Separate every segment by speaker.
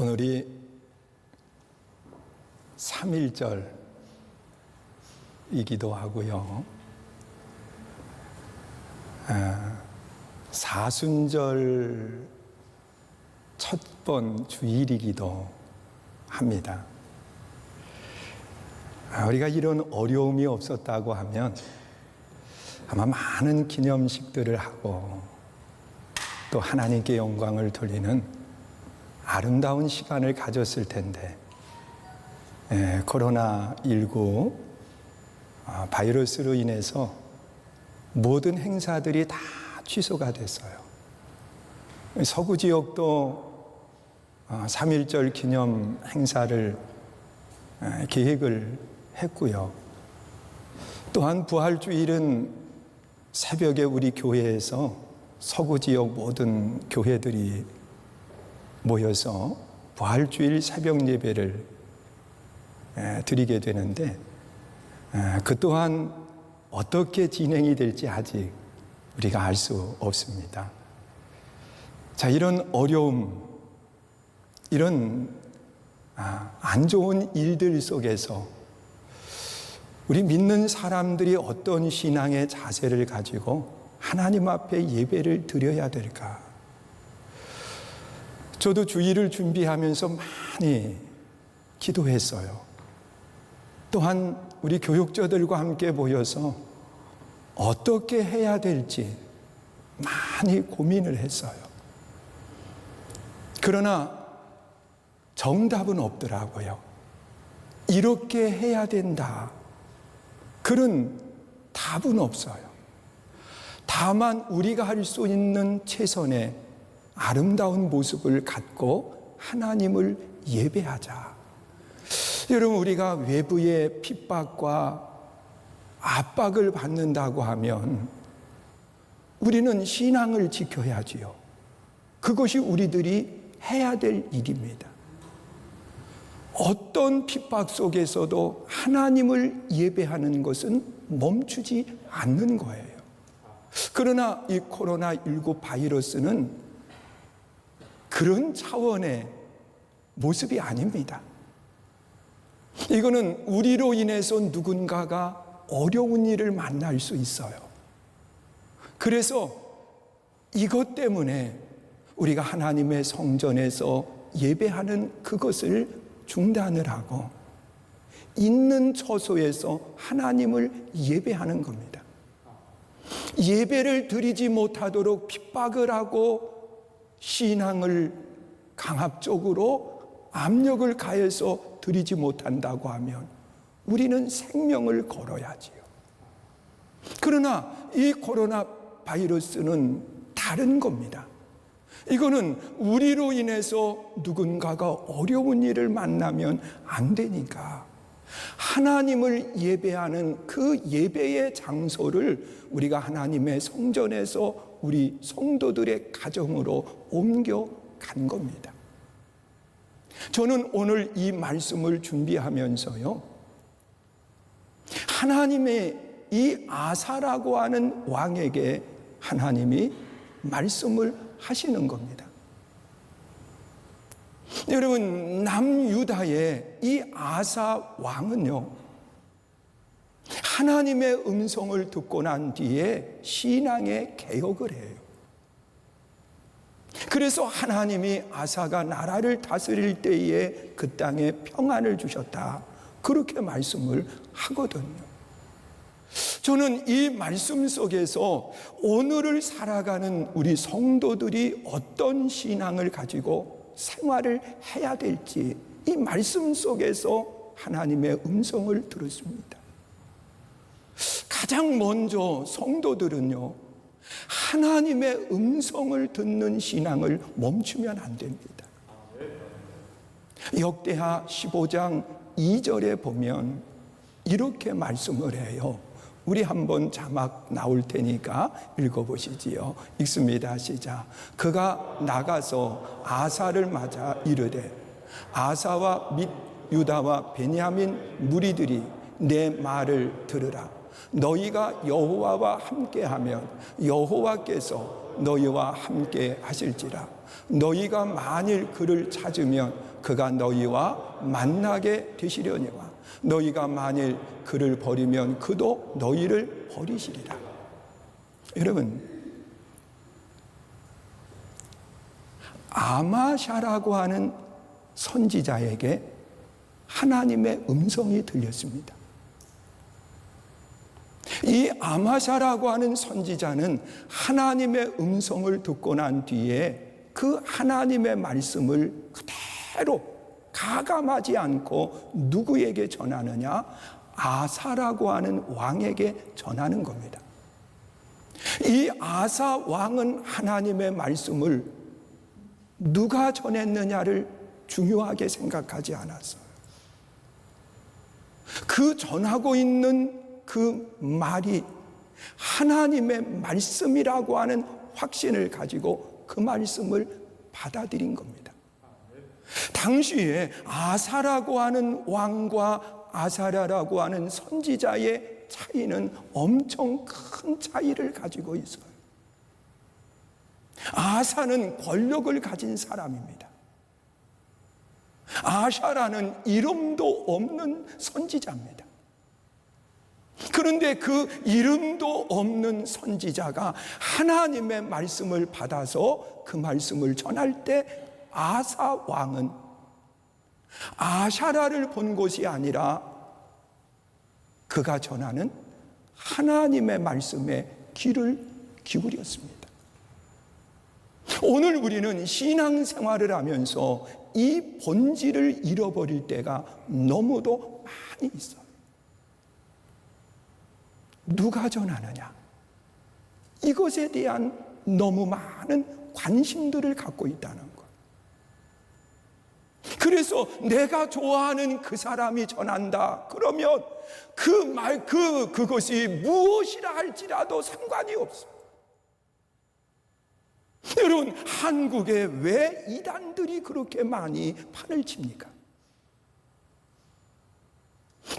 Speaker 1: 오늘이 3.1절이기도 하고요. 사순절 첫 번 주일이기도 합니다. 우리가 이런 어려움이 없었다고 하면 아마 많은 기념식들을 하고 또 하나님께 영광을 돌리는 아름다운 시간을 가졌을 텐데, 코로나19 바이러스로 인해서 모든 행사들이 다 취소가 됐어요. 서구 지역도 3.1절 기념 행사를 계획을 했고요. 또한 부활주일은 새벽에 우리 교회에서 서구 지역 모든 교회들이 모여서 부활주일 새벽 예배를 드리게 되는데, 그 또한 어떻게 진행이 될지 아직 우리가 알 수 없습니다. 자, 이런 어려움, 이런 안 좋은 일들 속에서 우리 믿는 사람들이 어떤 신앙의 자세를 가지고 하나님 앞에 예배를 드려야 될까? 저도 주일을 준비하면서 많이 기도했어요. 또한 우리 교육자들과 함께 모여서 어떻게 해야 될지 많이 고민을 했어요. 그러나 정답은 없더라고요. 이렇게 해야 된다, 그런 답은 없어요. 다만 우리가 할 수 있는 최선의 아름다운 모습을 갖고 하나님을 예배하자. 여러분, 우리가 외부의 핍박과 압박을 받는다고 하면 우리는 신앙을 지켜야지요. 그것이 우리들이 해야 될 일입니다. 어떤 핍박 속에서도 하나님을 예배하는 것은 멈추지 않는 거예요. 그러나 이 코로나19 바이러스는 그런 차원의 모습이 아닙니다. 이거는 우리로 인해서 누군가가 어려운 일을 만날 수 있어요. 그래서 이것 때문에 우리가 하나님의 성전에서 예배하는 그것을 중단을 하고 있는 처소에서 하나님을 예배하는 겁니다. 예배를 드리지 못하도록 핍박을 하고 신앙을 강압적으로 압력을 가해서 드리지 못한다고 하면 우리는 생명을 걸어야지요. 그러나 이 코로나 바이러스는 다른 겁니다. 이거는 우리로 인해서 누군가가 어려운 일을 만나면 안 되니까 하나님을 예배하는 그 예배의 장소를 우리가 하나님의 성전에서 우리 성도들의 가정으로 옮겨간 겁니다. 저는 오늘 이 말씀을 준비하면서요, 하나님의 이 아사라고 하는 왕에게 하나님이 말씀을 하시는 겁니다. 여러분, 남유다의 이 아사 왕은요, 하나님의 음성을 듣고 난 뒤에 신앙의 개혁을 해요. 그래서 하나님이 아사가 나라를 다스릴 때에 그 땅에 평안을 주셨다, 그렇게 말씀을 하거든요. 저는 이 말씀 속에서 오늘을 살아가는 우리 성도들이 어떤 신앙을 가지고 생활을 해야 될지 이 말씀 속에서 하나님의 음성을 들었습니다. 가장 먼저 성도들은요, 하나님의 음성을 듣는 신앙을 멈추면 안 됩니다. 역대하 15장 2절에 보면 이렇게 말씀을 해요. 우리 한번 자막 나올 테니까 읽어보시지요. 읽습니다. 시작. 그가 나가서 아사를 맞아 이르되, 아사와 및 유다와 베냐민 무리들이 내 말을 들으라. 너희가 여호와와 함께하면 여호와께서 너희와 함께 하실지라. 너희가 만일 그를 찾으면 그가 너희와 만나게 되시려니와 너희가 만일 그를 버리면 그도 너희를 버리시리라. 여러분, 아마샤라고 하는 선지자에게 하나님의 음성이 들렸습니다. 이 아마샤라고 하는 선지자는 하나님의 음성을 듣고 난 뒤에 그 하나님의 말씀을 그대로 가감하지 않고 누구에게 전하느냐? 아사라고 하는 왕에게 전하는 겁니다. 이 아사 왕은 하나님의 말씀을 누가 전했느냐를 중요하게 생각하지 않았어요. 그 전하고 있는 그 말이 하나님의 말씀이라고 하는 확신을 가지고 그 말씀을 받아들인 겁니다. 당시에 아사라고 하는 왕과 아사랴라고 하는 선지자의 차이는 엄청 큰 차이를 가지고 있어요. 아사는 권력을 가진 사람입니다. 아샤라는 이름도 없는 선지자입니다. 그런데 그 이름도 없는 선지자가 하나님의 말씀을 받아서 그 말씀을 전할 때 아사 왕은 아샤라를 본 것이 아니라 그가 전하는 하나님의 말씀에 귀를 기울였습니다. 오늘 우리는 신앙생활을 하면서 이 본질을 잃어버릴 때가 너무도 많이 있어요. 누가 전하느냐? 이것에 대한 너무 많은 관심들을 갖고 있다는 것. 그래서 내가 좋아하는 그 사람이 전한다. 그러면 그것이 무엇이라 할지라도 상관이 없어요. 여러분, 한국에 왜 이단들이 그렇게 많이 판을 칩니까?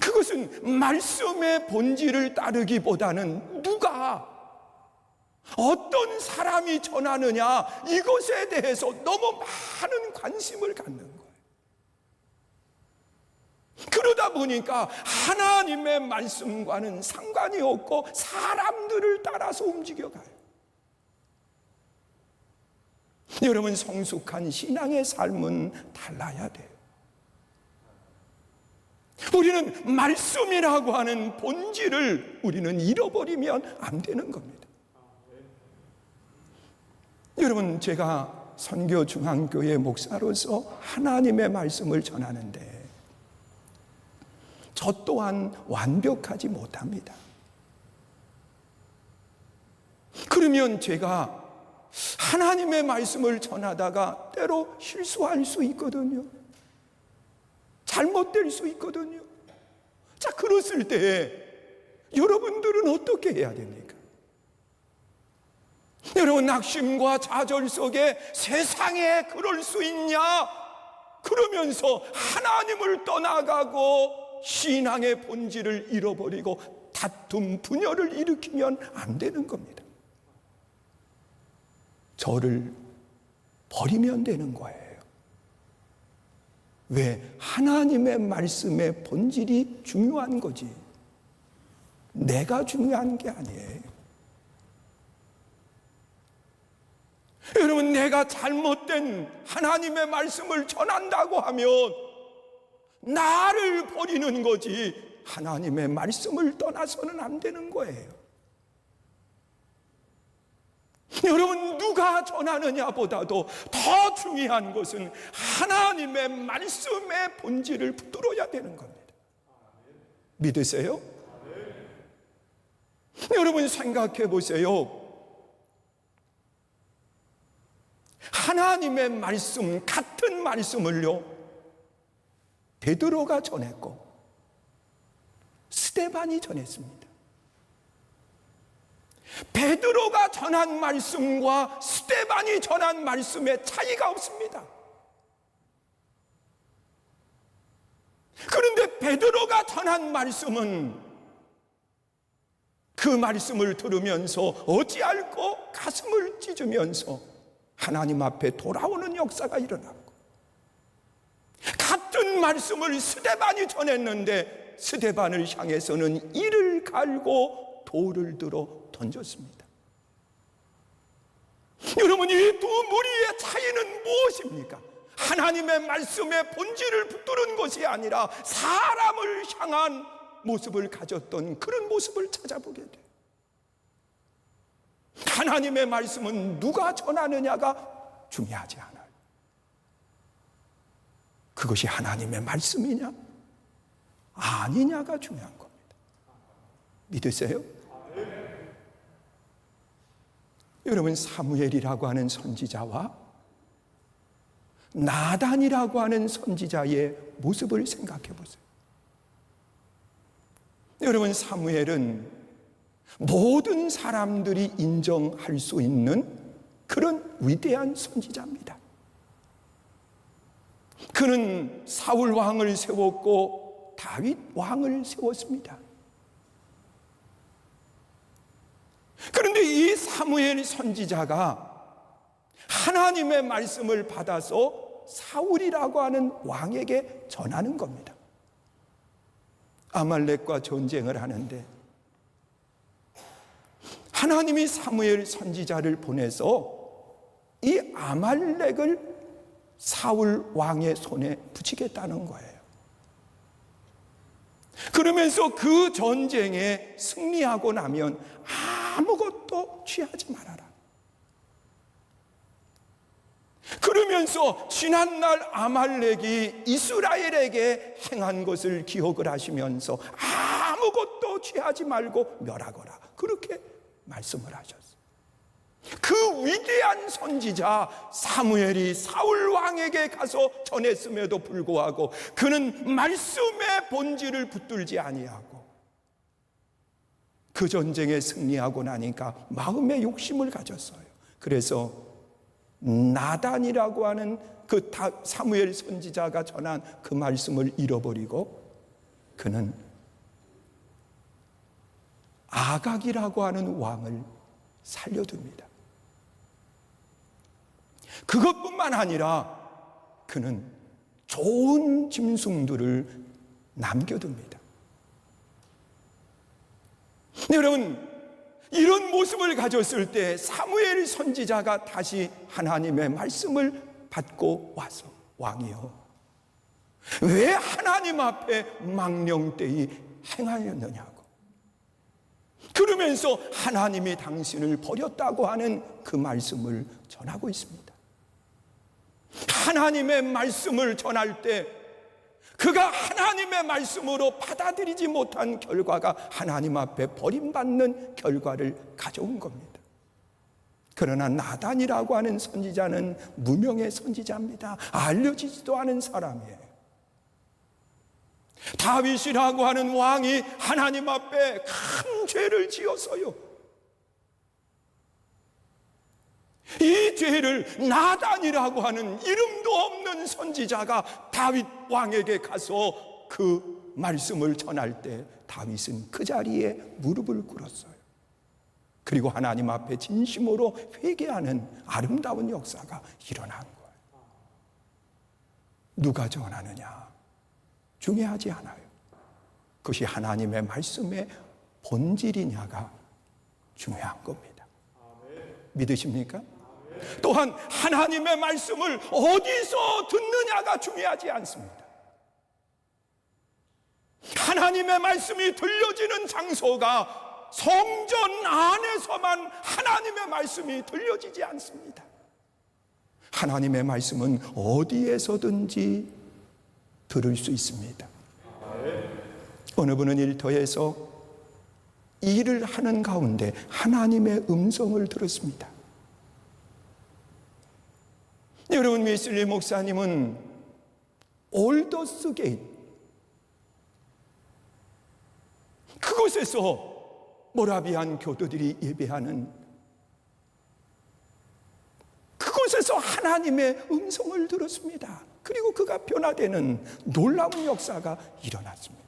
Speaker 1: 그것은 말씀의 본질을 따르기보다는 누가 어떤 사람이 전하느냐 이것에 대해서 너무 많은 관심을 갖는 거예요. 그러다 보니까 하나님의 말씀과는 상관이 없고 사람들을 따라서 움직여가요. 여러분, 성숙한 신앙의 삶은 달라야 돼요. 우리는 말씀이라고 하는 본질을 우리는 잃어버리면 안 되는 겁니다. 여러분, 제가 선교중앙교회 목사로서 하나님의 말씀을 전하는데 저 또한 완벽하지 못합니다. 그러면 제가 하나님의 말씀을 전하다가 때로 실수할 수 있거든요. 잘못될 수 있거든요. 자, 그랬을 때 여러분들은 어떻게 해야 됩니까? 여러분, 낙심과 좌절 속에 세상에 그럴 수 있냐? 그러면서 하나님을 떠나가고 신앙의 본질을 잃어버리고 다툼, 분열을 일으키면 안 되는 겁니다. 저를 버리면 되는 거예요. 왜? 하나님의 말씀의 본질이 중요한 거지 내가 중요한 게 아니에요. 여러분, 내가 잘못된 하나님의 말씀을 전한다고 하면 나를 버리는 거지 하나님의 말씀을 떠나서는 안 되는 거예요. 여러분, 누가 전하느냐 보다도 더 중요한 것은 하나님의 말씀의 본질을 붙들어야 되는 겁니다. 믿으세요? 여러분, 생각해 보세요. 하나님의 말씀, 같은 말씀을요, 베드로가 전했고 스데반이 전했습니다. 베드로가 전한 말씀과 스데반이 전한 말씀에 차이가 없습니다. 그런데 베드로가 전한 말씀은 그 말씀을 들으면서 어찌할꼬 가슴을 찢으면서 하나님 앞에 돌아오는 역사가 일어났고, 같은 말씀을 스데반이 전했는데 스데반을 향해서는 이를 갈고 돌을 들어 던졌습니다. 여러분, 이 두 무리의 차이는 무엇입니까? 하나님의 말씀의 본질을 붙드는 것이 아니라 사람을 향한 모습을 가졌던 그런 모습을 찾아보게 돼요. 하나님의 말씀은 누가 전하느냐가 중요하지 않아요. 그것이 하나님의 말씀이냐 아니냐가 중요한 겁니다. 믿으세요? 여러분, 사무엘이라고 하는 선지자와 나단이라고 하는 선지자의 모습을 생각해 보세요. 여러분, 사무엘은 모든 사람들이 인정할 수 있는 그런 위대한 선지자입니다. 그는 사울 왕을 세웠고 다윗 왕을 세웠습니다. 그런데 이 사무엘 선지자가 하나님의 말씀을 받아서 사울이라고 하는 왕에게 전하는 겁니다. 아말렉과 전쟁을 하는데 하나님이 사무엘 선지자를 보내서 이 아말렉을 사울 왕의 손에 붙이겠다는 거예요. 그러면서 그 전쟁에 승리하고 나면 아무것도 취하지 말아라. 그러면서 지난날 아말렉이 이스라엘에게 행한 것을 기억을 하시면서 아무것도 취하지 말고 멸하거라, 그렇게 말씀을 하셨어요. 그 위대한 선지자 사무엘이 사울 왕에게 가서 전했음에도 불구하고 그는 말씀의 본질을 붙들지 아니하고 그 전쟁에 승리하고 나니까 마음의 욕심을 가졌어요. 그래서 나단이라고 하는 그 사무엘 선지자가 전한 그 말씀을 잃어버리고 그는 아각이라고 하는 왕을 살려둡니다. 그것뿐만 아니라 그는 좋은 짐승들을 남겨둡니다. 여러분, 이런 모습을 가졌을 때 사무엘 선지자가 다시 하나님의 말씀을 받고 와서 왕이여, 왜 하나님 앞에 망령되이 행하였느냐고, 그러면서 하나님이 당신을 버렸다고 하는 그 말씀을 전하고 있습니다. 하나님의 말씀을 전할 때 그가 하나님의 말씀으로 받아들이지 못한 결과가 하나님 앞에 버림받는 결과를 가져온 겁니다. 그러나 나단이라고 하는 선지자는 무명의 선지자입니다. 알려지지도 않은 사람이에요. 다윗이라고 하는 왕이 하나님 앞에 큰 죄를 지었어요. 이 죄를 나단이라고 하는 이름도 없는 선지자가 다윗 왕에게 가서 그 말씀을 전할 때 다윗은 그 자리에 무릎을 꿇었어요. 그리고 하나님 앞에 진심으로 회개하는 아름다운 역사가 일어난 거예요. 누가 전하느냐 중요하지 않아요. 그것이 하나님의 말씀의 본질이냐가 중요한 겁니다. 믿으십니까? 또한 하나님의 말씀을 어디서 듣느냐가 중요하지 않습니다. 하나님의 말씀이 들려지는 장소가 성전 안에서만 하나님의 말씀이 들려지지 않습니다. 하나님의 말씀은 어디에서든지 들을 수 있습니다. 어느 분은 일터에서 일을 하는 가운데 하나님의 음성을 들었습니다. 여러분, 웨슬리 목사님은 올더스 게이트, 그곳에서 모라비안 교도들이 예배하는 그곳에서 하나님의 음성을 들었습니다. 그리고 그가 변화되는 놀라운 역사가 일어났습니다.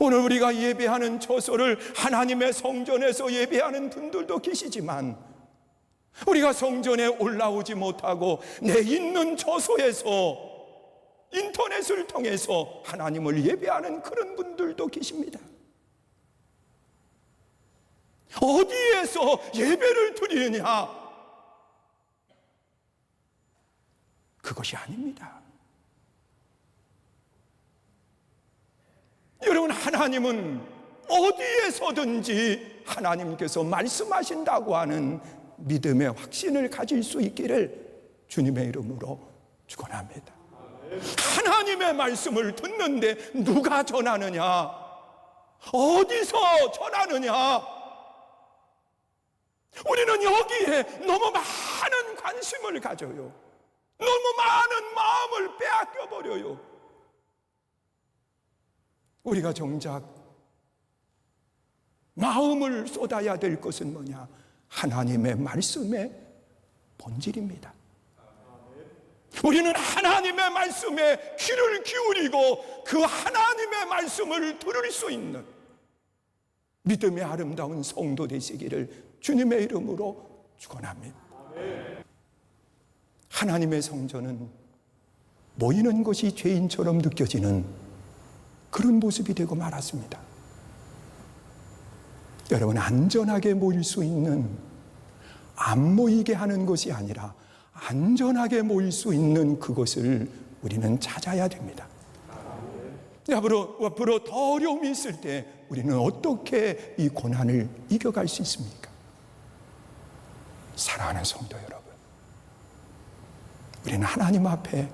Speaker 1: 오늘 우리가 예배하는 처소를 하나님의 성전에서 예배하는 분들도 계시지만, 우리가 성전에 올라오지 못하고 내 있는 처소에서 인터넷을 통해서 하나님을 예배하는 그런 분들도 계십니다. 어디에서 예배를 드리느냐? 그것이 아닙니다. 여러분, 하나님은 어디에서든지 하나님께서 말씀하신다고 하는 믿음의 확신을 가질 수 있기를 주님의 이름으로 축원합니다. 하나님의 말씀을 듣는데 누가 전하느냐? 어디서 전하느냐? 우리는 여기에 너무 많은 관심을 가져요. 너무 많은 마음을 빼앗겨 버려요. 우리가 정작 마음을 쏟아야 될 것은 뭐냐? 하나님의 말씀의 본질입니다. 우리는 하나님의 말씀에 귀를 기울이고 그 하나님의 말씀을 들을 수 있는 믿음의 아름다운 성도 되시기를 주님의 이름으로 축원합니다. 하나님의 성전은 모이는 것이 죄인처럼 느껴지는 그런 모습이 되고 말았습니다. 여러분, 안전하게 모일 수 있는, 안 모이게 하는 것이 아니라 안전하게 모일 수 있는 그것을 우리는 찾아야 됩니다. 앞으로 더 어려움이 있을 때 우리는 어떻게 이 고난을 이겨갈 수 있습니까? 사랑하는 성도 여러분, 우리는 하나님 앞에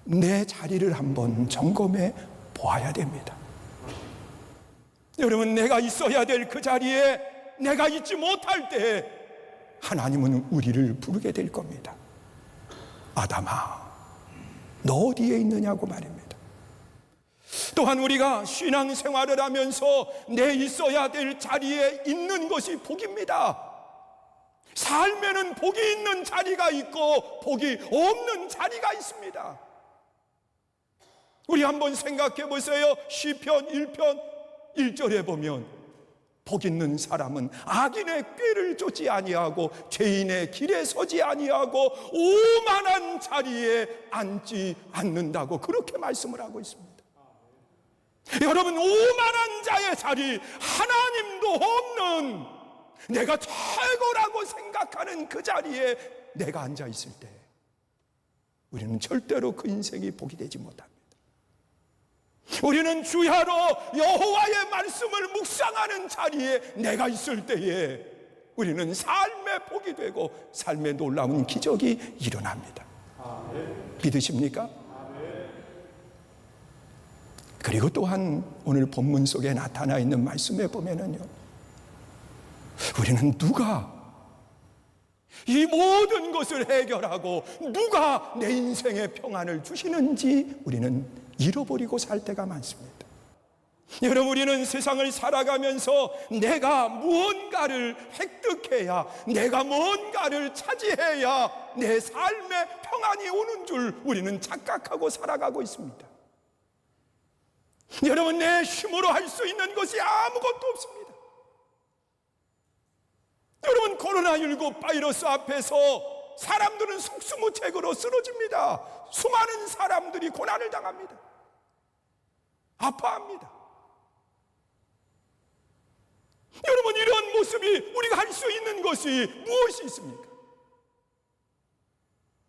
Speaker 1: 내 자리를 한번 점검해 보아야 됩니다. 여러분, 내가 있어야 될 그 자리에 내가 있지 못할 때 하나님은 우리를 부르게 될 겁니다. 아담아, 너 어디에 있느냐고 말입니다. 또한 우리가 신앙생활을 하면서 내 있어야 될 자리에 있는 것이 복입니다. 삶에는 복이 있는 자리가 있고 복이 없는 자리가 있습니다. 우리 한번 생각해 보세요. 시편 1편 1절에 보면 복 있는 사람은 악인의 꾀를 쫓지 아니하고 죄인의 길에 서지 아니하고 오만한 자리에 앉지 않는다고 그렇게 말씀을 하고 있습니다. 여러분, 오만한 자의 자리, 하나님도 없는 내가 최고라고 생각하는 그 자리에 내가 앉아 있을 때 우리는 절대로 그 인생이 복이 되지 못합니다. 우리는 주야로 여호와의 말씀을 묵상하는 자리에 내가 있을 때에 우리는 삶의 복이 되고 삶의 놀라운 기적이 일어납니다. 믿으십니까? 그리고 또한 오늘 본문 속에 나타나 있는 말씀에 보면은요, 우리는 누가 이 모든 것을 해결하고 누가 내 인생의 평안을 주시는지 우리는 잃어버리고 살 때가 많습니다. 여러분, 우리는 세상을 살아가면서 내가 무언가를 획득해야, 내가 뭔가를 차지해야 내 삶의 평안이 오는 줄 우리는 착각하고 살아가고 있습니다. 여러분, 내 힘으로 할 수 있는 것이 아무것도 없습니다. 여러분, 코로나19 바이러스 앞에서 사람들은 속수무책으로 쓰러집니다. 수많은 사람들이 고난을 당합니다. 아파합니다. 여러분, 이런 모습이 우리가 할 수 있는 것이 무엇이 있습니까?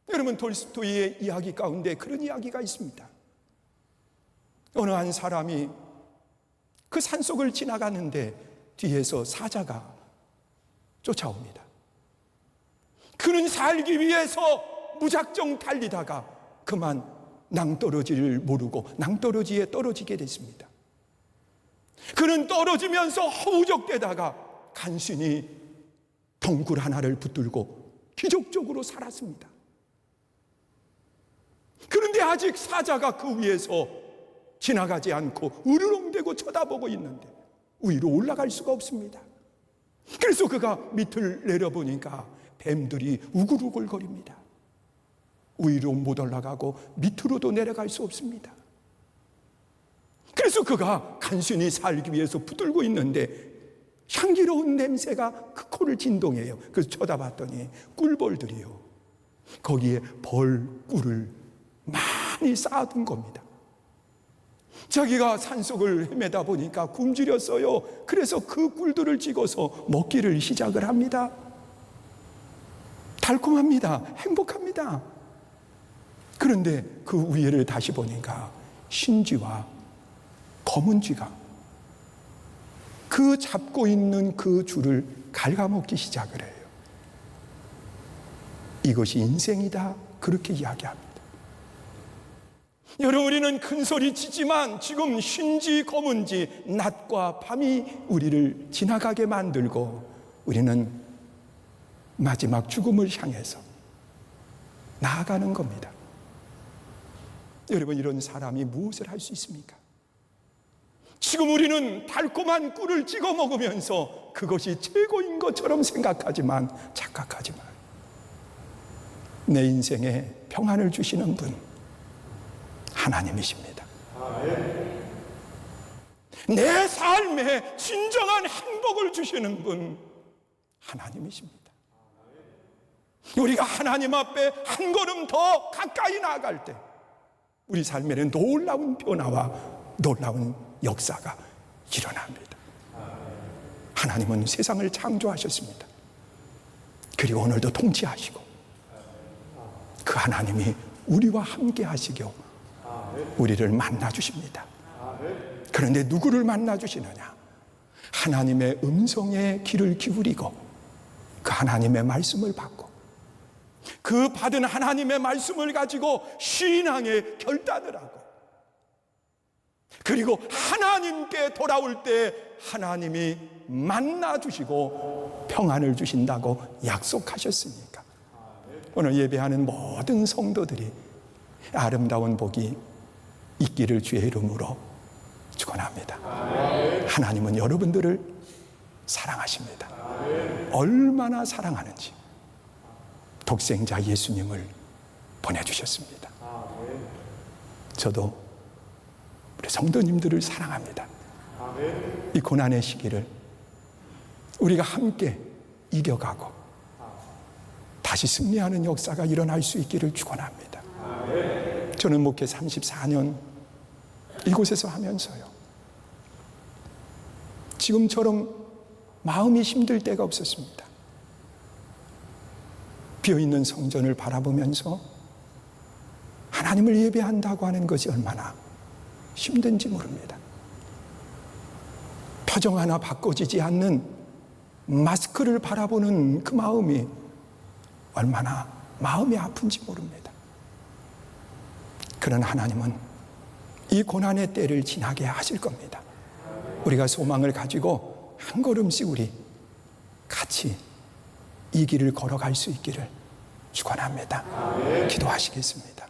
Speaker 1: 여러분, 톨스토이의 이야기 가운데 그런 이야기가 있습니다. 어느 한 사람이 그 산속을 지나가는데 뒤에서 사자가 쫓아옵니다. 그는 살기 위해서 무작정 달리다가 그만 낭떠러지를 모르고 낭떠러지에 떨어지게 됐습니다. 그는 떨어지면서 허우적대다가 간신히 덩굴 하나를 붙들고 기적적으로 살았습니다. 그런데 아직 사자가 그 위에서 지나가지 않고 으르렁대고 쳐다보고 있는데 위로 올라갈 수가 없습니다. 그래서 그가 밑을 내려보니까 뱀들이 우글우글거립니다. 위로 못 올라가고 밑으로도 내려갈 수 없습니다. 그래서 그가 간신히 살기 위해서 붙들고 있는데 향기로운 냄새가 그 코를 진동해요. 그래서 쳐다봤더니 꿀벌들이요, 거기에 벌꿀을 많이 쌓아둔 겁니다. 자기가 산속을 헤매다 보니까 굶주렸어요. 그래서 그 꿀들을 찍어서 먹기를 시작을 합니다. 달콤합니다. 행복합니다. 그런데 그 위에를 다시 보니까 신쥐와 검은 쥐가 그 잡고 있는 그 줄을 갉아먹기 시작을 해요. 이것이 인생이다, 그렇게 이야기합니다. 여러분, 우리는 큰 소리 치지만 지금 신쥐 검은쥐 낮과 밤이 우리를 지나가게 만들고 우리는 마지막 죽음을 향해서 나아가는 겁니다. 여러분, 이런 사람이 무엇을 할 수 있습니까? 지금 우리는 달콤한 꿀을 찍어 먹으면서 그것이 최고인 것처럼 생각하지만 착각하지만 내 인생에 평안을 주시는 분 하나님이십니다. 내 삶에 진정한 행복을 주시는 분 하나님이십니다. 우리가 하나님 앞에 한 걸음 더 가까이 나아갈 때 우리 삶에는 놀라운 변화와 놀라운 역사가 일어납니다. 하나님은 세상을 창조하셨습니다. 그리고 오늘도 통치하시고 그 하나님이 우리와 함께 하시겨 우리를 만나 주십니다. 그런데 누구를 만나 주시느냐? 하나님의 음성에 귀를 기울이고 그 하나님의 말씀을 받고 그 받은 하나님의 말씀을 가지고 신앙의 결단을 하고 그리고 하나님께 돌아올 때 하나님이 만나 주시고 평안을 주신다고 약속하셨으니까 오늘 예배하는 모든 성도들이 아름다운 복이 있기를 주의 이름으로 축원합니다. 하나님은 여러분들을 사랑하십니다. 얼마나 사랑하는지 독생자 예수님을 보내주셨습니다. 저도 우리 성도님들을 사랑합니다. 이 고난의 시기를 우리가 함께 이겨가고 다시 승리하는 역사가 일어날 수 있기를 축원합니다. 저는 목회 34년 이곳에서 하면서요, 지금처럼 마음이 힘들 때가 없었습니다. 비어있는 성전을 바라보면서 하나님을 예배한다고 하는 것이 얼마나 힘든지 모릅니다. 표정 하나 바꿔지지 않는 마스크를 바라보는 그 마음이 얼마나 마음이 아픈지 모릅니다. 그런 하나님은 이 고난의 때를 지나게 하실 겁니다. 우리가 소망을 가지고 한 걸음씩 우리 같이 이 길을 걸어갈 수 있기를 축원합니다. 기도하시겠습니다.